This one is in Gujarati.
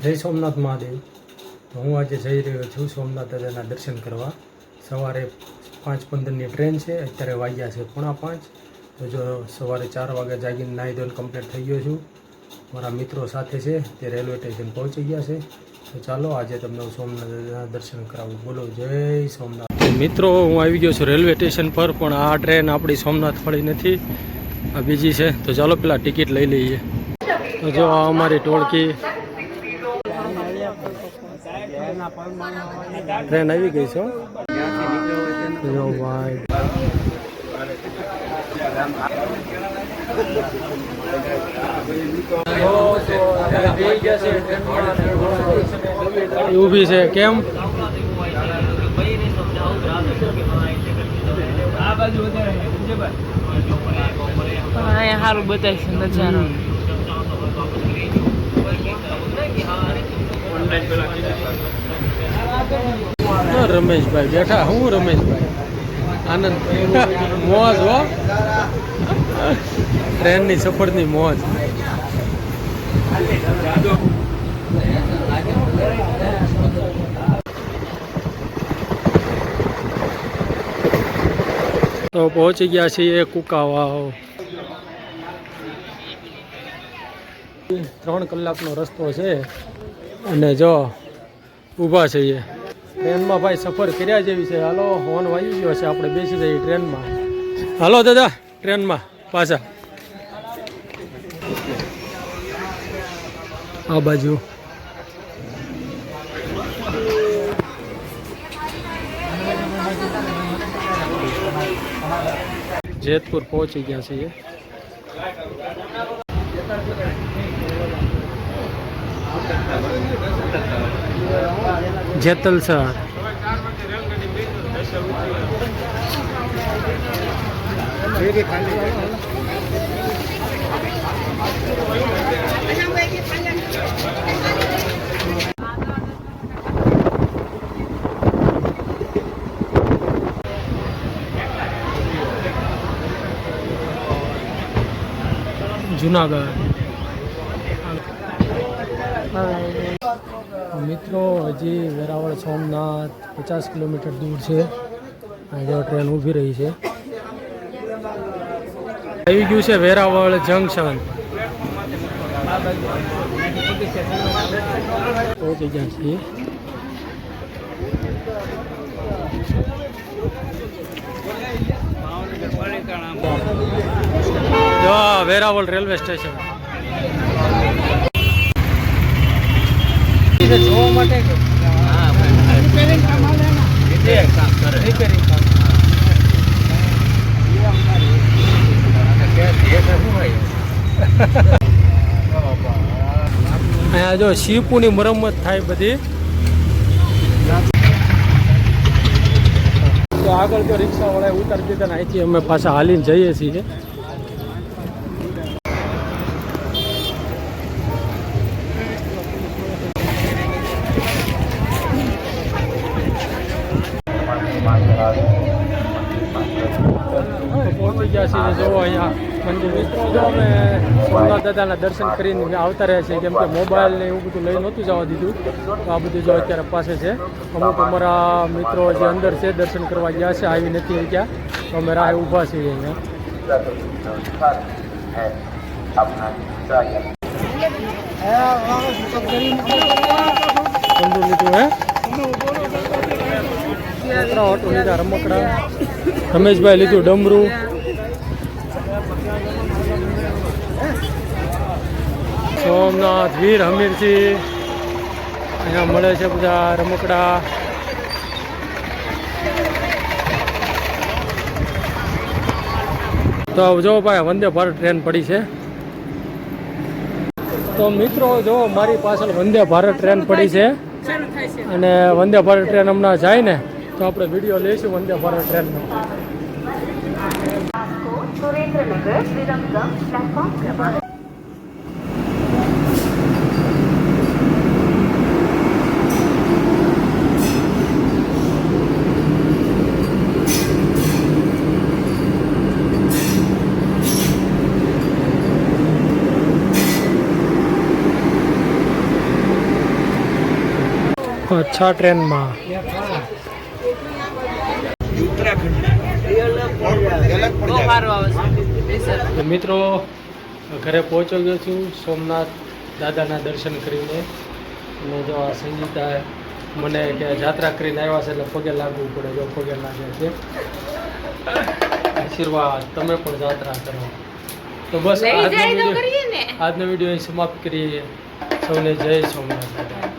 જય સોમનાથ મહાદેવ. હું આજે જઈ રહ્યો છું સોમનાથ દાદાના દર્શન કરવા. સવારે 5:15ની ટ્રેન છે. અત્યારે વાગ્યા છે 4:45. તો જો સવારે 4 વાગે જાગીને નાહી ધોઈને કમ્પ્લીટ થઈ ગયો છું. મારા મિત્રો સાથે છે, તે રેલવે સ્ટેશન પહોંચી ગયા છે. તો ચાલો આજે તમને હું સોમનાથ દાદાના દર્શન કરાવું. બોલો જય સોમનાથ. મિત્રો, હું આવી ગયો છું રેલવે સ્ટેશન પર, પણ આ ટ્રેન આપણી સોમનાથ વાળી નથી, આ બીજી છે. તો ચાલો પેલા ટિકિટ લઈ લઈએ. તો જો આ અમારી ટોળકી ટ્રેન આવી ગઈ છે. જો ભાઈ ઊભી છે કેમ? અહીંયા સારું બતાવીશ નજારો. રમેશભાઈ બેઠા. હું રમેશભાઈ આનંદ મોજ હો, ટ્રેનની સફરની મોજ. તો પહોંચી ગયા છીએ કુકાવાવ. 3 કલાકનો રસ્તો છે અને જો ઊભા છીએ ટ્રેનમાં. ભાઈ સફર કર્યા જેવી છે. હાલો, હોર્ન વાગી ગયો છે, આપણે બેસી જઈએ ટ્રેનમાં. હાલો દાદા, ટ્રેનમાં પાછા આ બાજુ. જેતપુર પહોંચી ગયા છીએ. જેતલસર. જુનાગઢ. મિત્રો, હજી વેરાવળ સોમનાથ 50 કિલોમીટર દૂર છે. આજે ટ્રેન ઊભી રહી છે. આવી ગયું છે વેરાવળ જંકશન. પહોંચી ગયા છીએ. જો વેરાવળ રેલવે સ્ટેશન જોવા માટે અહીંયા જો શિવપુની મરમ્મત થાય બધી. તો આગળ તો રિક્ષા વાળા ઉતારી દીધા ને અહીંથી અમે પાછા હાલીને જઈએ છીએ. પહોંચી ગયા છીએ. જોવો અહીંયા મંદિર. મિત્રો, જો અમે સોમનાથ દાદાના દર્શન કરીને આવતા રહ્યા છીએ, કેમ કે મોબાઈલ ને એવું બધું લઈ નહોતું જવા દીધું. તો આ બધું જો અત્યારે પાસે છે. અમુક અમારા મિત્રો જે અંદર છે દર્શન કરવા ગયા છે, આવી નથી ગયા. તો અમે રાહ ઊભા છીએ અહીંયા. લીધું હે ઓટો લીધા રમકડા. રમેશભાઈ લીધું ડમરું. સોમનાથ વીર હમીરજી. અહીંયા મળે છે બધા રમકડા. તો જો ભાઈ વંદે ભારત ટ્રેન પડી છે. તો મિત્રો, જો મારી પાછળ વંદે ભારત ટ્રેન પડી છે અને વંદે ભારત ટ્રેન હમણાં જાય ને તો આપણે વિડીયો લઈશું વંદે ભારત ટ્રેનનો. અચ્છા ટ્રેનમાં બહુ સારું આવે છે તો મિત્રો ઘરે પહોંચી ગયો છું સોમનાથ દાદાના દર્શન કરીને. અને જો આ સંગીતા મને કે જાત્રા કરીને આવ્યા છે એટલે પગે લાગવું પડે. જો પગે લાગે છે. આશીર્વાદ તમે પણ જાત્રા કરો. તો બસ આજનો વિડીયો અહીં સમાપ્ત કરીએ. સૌને જય સોમનાથ દાદા.